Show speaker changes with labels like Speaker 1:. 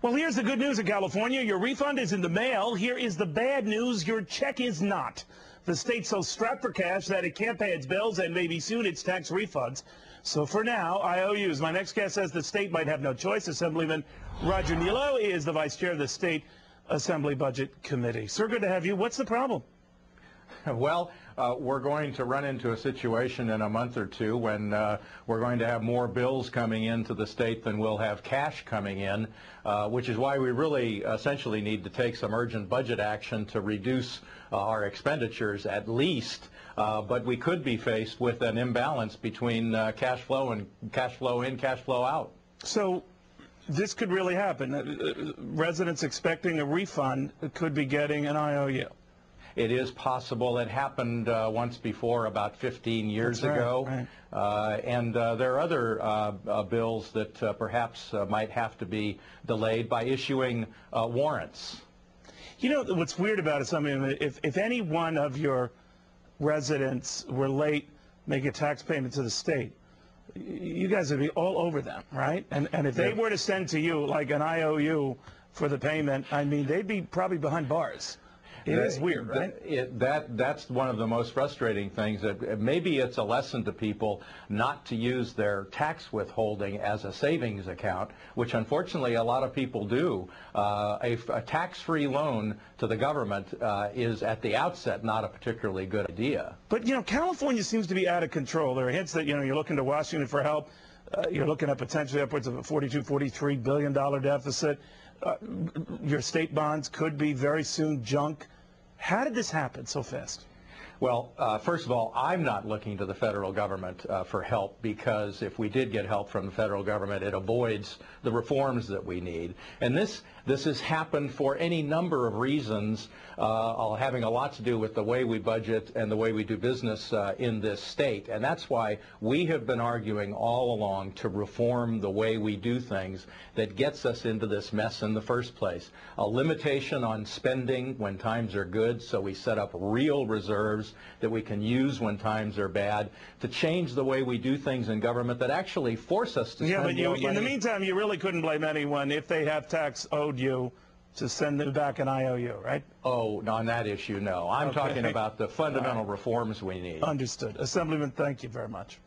Speaker 1: Well, here's the good news in California. Your refund is in the mail. Here is the bad news. Your check is not. The state's so strapped for cash that it can't pay its bills and maybe soon its tax refunds. So for now, IOUs. My next guest says the state might have no choice. Assemblyman Roger Nilo is the vice chair of the State Assembly Budget Committee. Sir, good to have you. What's the problem?
Speaker 2: Well, we're going to run into a situation in a month or two when we're going to have more bills coming into the state than we'll have cash coming in, which is why we really essentially need to take some urgent budget action to reduce our expenditures at least. But we could be faced with an imbalance between cash flow and cash flow in, cash flow out.
Speaker 1: So this could really happen. Residents expecting a refund could be getting an IOU.
Speaker 2: It is possible. It happened once before, about 15 years ago. Right. And there are other bills that perhaps might have to be delayed by issuing warrants.
Speaker 1: You know, what's weird about it, I mean, if any one of your residents were late making a tax payment to the state, you guys would be all over them, right? And if they were to send to you like an IOU for the payment, I mean, they'd be probably behind bars. It is weird, right?
Speaker 2: That's one of the most frustrating things. That maybe it's a lesson to people not to use their tax withholding as a savings account, which unfortunately a lot of people do. A tax-free loan to the government is at the outset not a particularly good idea.
Speaker 1: But, you know, California seems to be out of control. There are hints that, you know, you're looking to Washington for help. You're looking at potentially upwards of a $42, $43 billion deficit. Your state bonds could be very soon junk. How did this happen so fast?
Speaker 2: Well, first of all, I'm not looking to the federal government for help, because if we did get help from the federal government, it avoids the reforms that we need. And this has happened for any number of reasons, having a lot to do with the way we budget and the way we do business in this state. And that's why we have been arguing all along to reform the way we do things that gets us into this mess in the first place. A limitation on spending when times are good, so we set up real reserves that we can use when times are bad, to change the way we do things in government that actually force us to spend more money.
Speaker 1: In the meantime, you really couldn't blame anyone if they have tax owed you to send them back an IOU, right?
Speaker 2: Oh, on that issue, no. I'm talking about the fundamental reforms we need.
Speaker 1: Understood. Assemblyman, thank you very much.